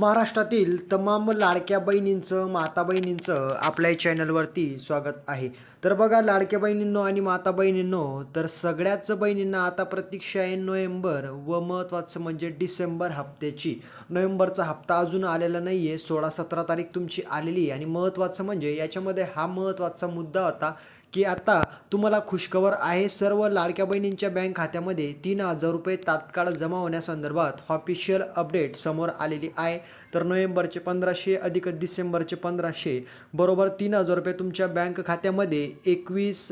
महाराष्ट्रातील तमाम लाडक्या बहिणींचं, माता बहिणींचं आपल्या चॅनलवरती स्वागत आहे. तर बघा लाडक्या बहिणींनो आणि माता बहिणींनो, तर सगळ्याच बहिणींना आता प्रतीक्षा आहे नोव्हेंबर व महत्त्वाचं म्हणजे डिसेंबर हप्त्याची. नोव्हेंबरचा हप्ता अजून आलेला नाही आहे. 16-17 तारीख तुमची आलेली आहे आणि महत्त्वाचं म्हणजे याच्यामध्ये हा महत्त्वाचा मुद्दा होता की आता तुम्हाला खुशखबर आहे. सर्व लाडक्या बहिणींच्या बँक खात्यामध्ये 3,000 रुपये तात्काळ जमा होण्यासंदर्भात ऑफिशियल अपडेट समोर आलेली आहे. तर नोव्हेंबरचे 1500 अधिक डिसेंबरचे 1500 बरोबर 3,000 रुपये तुमच्या बँक खात्यामध्ये 21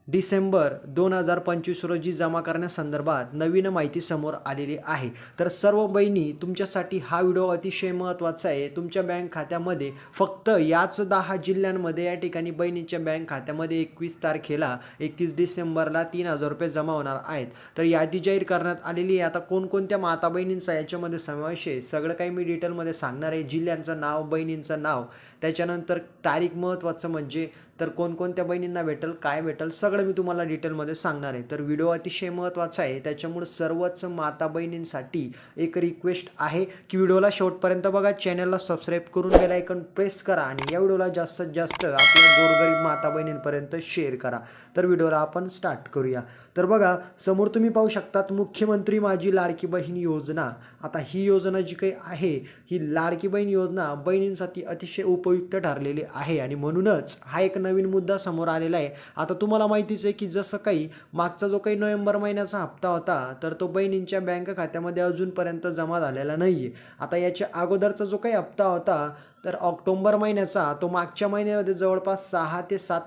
डिसेंबर 2025 रोजी जमा करण्यासंदर्भात नवीन माहिती समोर आलेली आहे. तर सर्व बहिणी तुमच्यासाठी हा व्हिडिओ अतिशय महत्त्वाचा आहे. तुमच्या बँक खात्यामध्ये फक्त याच 10 जिल्ह्यांमध्ये या ठिकाणी बहिणींच्या बँक खात्यामध्ये 21 तारखेला 31 डिसेंबरला 3,000 रुपये जमा होणार आहेत. तर यादी जाहीर करण्यात आलेली आहे. आता कोणकोणत्या माता बहिणींचा याच्यामध्ये समावेश आहे सगळं काही मी डिटेलमध्ये सांगणार आहे. जिल्ह्यांचं नाव, बहिणींचं नाव, त्याच्यानंतर तारीख महत्त्वाचं म्हणजे तर कोणकोणत्या बहिणींना भेटेल, काय भेटेल सगळं मी तुम्हाला डिटेलमध्ये सांगणार आहे. तर व्हिडिओ अतिशय महत्त्वाचा आहे. त्याच्यामुळे सर्वच माता बहिणींसाठी एक रिक्वेस्ट आहे की व्हिडिओला शेवटपर्यंत बघा, चॅनलला सबस्क्राईब करून बेल आयकॉन प्रेस करा आणि या व्हिडिओला जास्तीत जास्त आपल्या गोरगरीब माता बहिणींपर्यंत शेअर करा. तर व्हिडिओला आपण स्टार्ट करूया. तर बघा समोर तुम्ही पाहू शकतात मुख्यमंत्री माझी लाडकी बहीण योजना. आता ही योजना जी काही आहे ही लाडकी बहीण योजना बहिणींसाठी अतिशय उपयुक्त ठरलेली आहे आणि म्हणूनच हा एक नवीन मुद्दा समोर आलेला आहे. आता तुम्हाला माहितीच आहे की जसं काही मागचा जो काही नोव्हेंबर महिन्याचा हप्ता होता तर तो बहिणींच्या बँक खात्यामध्ये अजूनपर्यंत जमा झालेला नाही आहे. आता याच्या अगोदरचा जो काही हप्ता होता तर ऑक्टोबर महिन्याचा तो मागच्या महिन्यामध्ये जवळपास 6 ते 7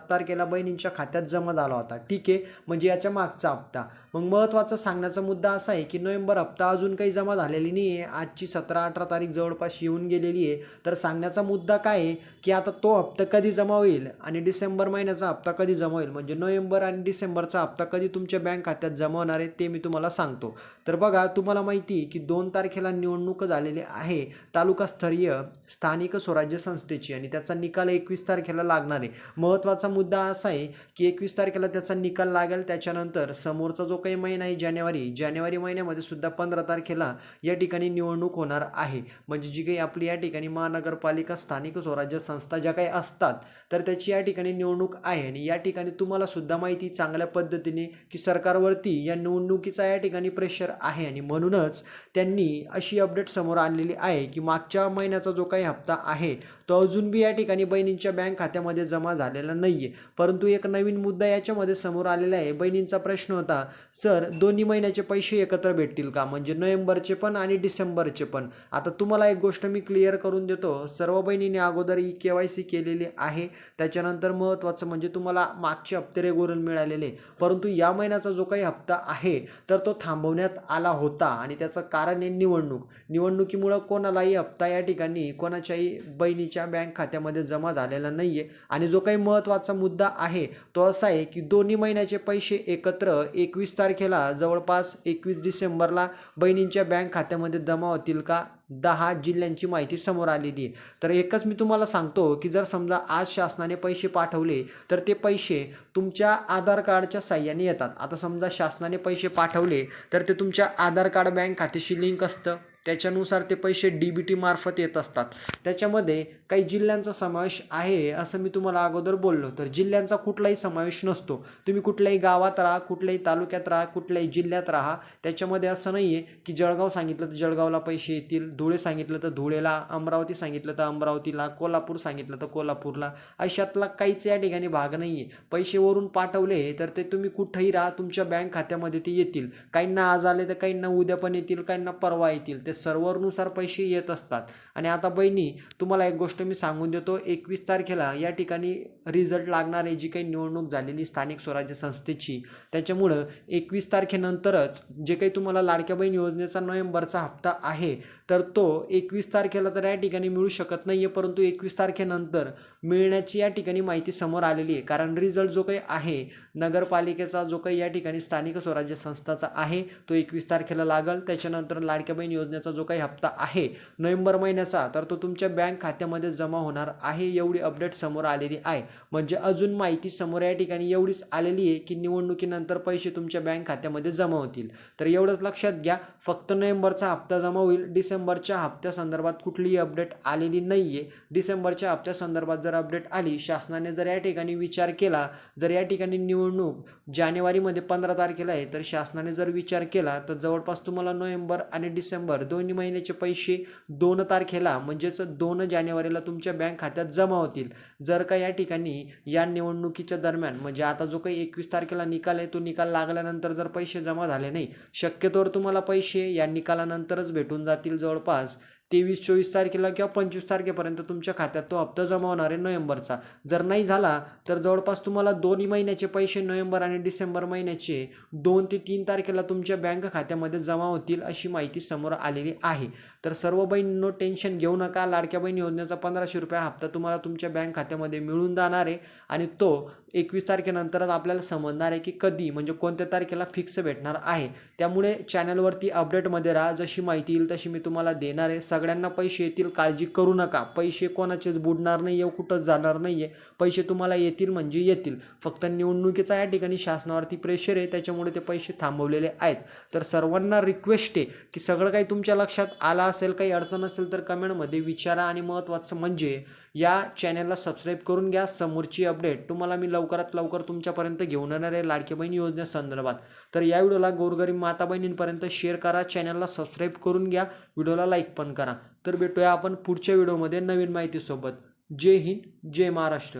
तारखेला बहिणींच्या खात्यात जमा झाला होता. ठीक आहे, म्हणजे याच्या मागचा हप्ता. मग महत्त्वाचा सांगण्याचा मुद्दा असा आहे की नोव्हेंबर हप्ता अजून काही जमा झालेली नाही आहे. आजची 17-18 तारीख जवळपास येऊन गेलेली आहे. तर सांगण्याचा मुद्दा काय आहे की आता तो हप्ता कधी जमा होईल आणि डिसेंबर महिन्याचा हप्ता कधी जमा होईल, म्हणजे नोव्हेंबर आणि डिसेंबरचा हप्ता कधी तुमच्या बँक खात्यात जमा होणार आहे ते मी तुम्हाला सांगतो. तर बघा तुम्हाला माहिती आहे की 2 तारखेला निवडणूक झालेली आहे तालुकास्तरीय स्थानिक स्वराज्य संस्थेची आणि त्याचा निकाल 21 तारखेला लागणार आहे. महत्त्वाचा मुद्दा असा आहे की 21 तारखेला त्याचा निकाल लागेल. त्याच्यानंतर समोरचा जो काही महिना आहे जानेवारी महिन्यामध्ये सुद्धा 15 तारखेला या ठिकाणी निवडणूक होणार आहे. म्हणजे जी काही आपली या ठिकाणी महानगरपालिका स्थानिक स्वराज्य संस्था ज्या काही असतात तर त्याची या ठिकाणी निवडणूक आहे आणि या ठिकाणी तुम्हाला सुद्धा माहिती चांगल्या पद्धतीने की सरकारवरती या निवडणुकीचा या ठिकाणी प्रेशर आहे आणि म्हणूनच त्यांनी अशी अपडेट समोर आणलेली आहे की मागच्या महिन्याचा जो काही हप्ता आहे तो अजून बी या ठिकाणी बहिणींच्या बँक खात्यामध्ये जमा झालेला नाही आहे. परंतु एक नवीन मुद्दा याच्यामध्ये समोर आलेला आहे. बहिणींचा प्रश्न होता, सर दोन्ही महिन्याचे पैसे एकत्र भेटतील का, म्हणजे नोव्हेंबरचे पण आणि डिसेंबरचे पण. आता तुम्हाला एक गोष्ट मी क्लिअर करून देतो, सर्व बहिणींनी अगोदर KYC केलेली आहे. त्याच्यानंतर महत्त्वाचं म्हणजे तुम्हाला मागचे हप्ते रेग्युलर मिळालेले, परंतु या महिन्याचा जो काही हप्ता आहे तर तो थांबवण्यात आला होता आणि त्याचं कारण आहे निवडणुकीमुळं कोणालाही हप्ता या ठिकाणी कोणाच्याही बहिणीच्या बँक खात्यामध्ये जमा झालेला नाही आहे. आणि जो काही महत्त्वाचा मुद्दा आहे तो असा आहे की दोन्ही महिन्याचे पैसे एकत्र 21 तारखेला जवळपास 21 डिसेंबरला बहिणींच्या बँक खात्यामध्ये जमा होतील का, 10 जिल्ह्यांची माहिती समोर आलेली आहे. तर एकच मी तुम्हाला सांगतो की जर समजा आज शासनाने पैसे पाठवले तर ते पैसे तुमच्या आधार कार्डच्या साह्याने येतात. आता समजा शासनाने पैसे पाठवले तर ते तुमच्या आधार कार्ड बँक खात्याशी लिंक असतं, त्याच्यानुसार ते पैसे DBT मार्फत येत असतात. त्याच्यामध्ये काही जिल्ह्यांचा समावेश आहे असं मी तुम्हाला अगोदर बोललो. तर जिल्ह्यांचा कुठलाही समावेश नसतो. तुम्ही कुठल्याही गावात राहा, कुठल्याही तालुक्यात राहा, कुठल्याही जिल्ह्यात राहा, त्याच्यामध्ये असं नाही आहे की जळगाव सांगितलं तर जळगावला पैसे येतील, धुळे सांगितलं तर धुळेला, अमरावती सांगितलं तर अमरावतीला, कोल्हापूर सांगितलं तर कोल्हापूरला, अशातला काहीच या ठिकाणी भाग नाही आहे. पैसे वरून पाठवले तर ते तुम्ही कुठेही राहा तुमच्या बँक खात्यामध्ये ते येतील. काहींना आज आले तर काहींना उद्या पण येतील, काहींना परवा येतील. ते सर्व्हरनुसार पैसे येत असतात. आणि आता बहिणी तुम्हाला एक गोष्ट मी सांगून देतो, 21 तारखेला या ठिकाणी रिझल्ट लागणार आहे जी काही निवडणूक झालेली स्थानिक स्वराज्य संस्थेची. त्याच्यामुळं 21 तारखेनंतरच जे काही तुम्हाला लाडक्या बहीण योजनेचा नोव्हेंबरचा हप्ता आहे तर तो 21 तारखेला तर या ठिकाणी मिळू शकत नाही आहे, परंतु 21 तारखेनंतर मिळण्याची या ठिकाणी माहिती समोर आलेली आहे. कारण रिझल्ट जो काही आहे नगरपालिकेचा जो काही या ठिकाणी स्थानिक स्वराज्य संस्थाचा आहे तो 21 तारखेला लागेल. त्याच्यानंतर लाडक्या बहीण योजनेचा योजनेचा जो काही हप्ता आहे नोव्हेंबर महिन्याचा, तर तो तुमच्या बँक खात्यामध्ये जमा होणार आहे, एवढी अपडेट समोर आलेली आहे. म्हणजे अजून माहिती समोर या ठिकाणी एवढीच आलेली आहे की निवडणुकीनंतर पैसे तुमच्या बँक खात्यामध्ये जमा होतील. तर एवढंच लक्षात घ्या, फक्त नोव्हेंबरचा हप्ता जमा होईल. डिसेंबरच्या हप्त्यासंदर्भात कुठलीही अपडेट आलेली नाही आहे. डिसेंबरच्या हप्त्यासंदर्भात जर अपडेट आली, शासनाने जर या ठिकाणी विचार केला, जर या ठिकाणी निवडणूक जानेवारीमध्ये 15 तारखेला आहे, तर शासनाने जर विचार केला तर जवळपास तुम्हाला नोव्हेंबर आणि डिसेंबर दोन्ही महिन्याचे पैसे 2 तारखेला म्हणजेच 2 जानेवारीला तुमच्या बँक खात्यात जमा होतील. जर का या ठिकाणी या निवडणुकीच्या दरम्यान म्हणजे आता जो काही 21 तारखेला निकाल आहे, तो निकाल लागल्यानंतर जर पैसे जमा झाले नाही, शक्यतोवर तुम्हाला पैसे या निकालानंतरच भेटून जातील. जवळपास 23-24 तारखेला किंवा 25 तारखेपर्यंत तुमच्या खात्यात तो हप्ता जमा होणार आहे नोव्हेंबरचा. जर नाही झाला तर जवळपास तुम्हाला दोन्ही महिन्याचे पैसे नोव्हेंबर आणि डिसेंबर महिन्याचे 2 ते 3 तारखेला तुमच्या बँक खात्यामध्ये जमा होतील, अशी माहिती समोर आलेली आहे. तर सर्व बहिणींनो, टेन्शन घेऊ नका. लाडक्या बहीण योजनेचा 1500 रुपये हप्ता तुम्हाला तुमच्या बँक खात्यामध्ये मिळून जाणार आहे आणि तो 21 तारखेनंतरच आपल्याला समजणार आहे की कधी म्हणजे कोणत्या तारखेला फिक्स भेटणार आहे. त्यामुळे चॅनलवरती अपडेटमध्ये राहा. जशी माहिती येईल तशी मी तुम्हाला देणार आहे. सगळ्यांना पैसे येतील, काळजी करू नका. पैसे कोणाचेच बुडणार नाही आहे, कुठंच जाणार नाही आहे. पैसे तुम्हाला येतील म्हणजे येतील. फक्त निवडणुकीचा या ठिकाणी शासनावरती प्रेशर आहे, त्याच्यामुळे ते पैसे थांबवलेले आहेत. तर सर्वांना रिक्वेस्ट आहे की सगळं काही तुमच्या लक्षात आलं असेल, काही अडचण असेल तर कमेंटमध्ये विचारा. आणि महत्त्वाचं म्हणजे या चॅनलला सबस्क्राईब करून घ्या. समोरची अपडेट तुम्हाला मी लवकरात लवकर तुमच्यापर्यंत घेऊन येणार आहे लाडकी बहीण योजनेसंदर्भात. तर या व्हिडिओला गोरगरीब माता बहिणींपर्यंत शेअर करा, चॅनलला सबस्क्राईब करून घ्या, व्हिडिओला लाईक पण करा. तर भेटूया आपण पुढच्या व्हिडिओमध्ये नवीन माहितीसोबत. जय हिंद, जय महाराष्ट्र.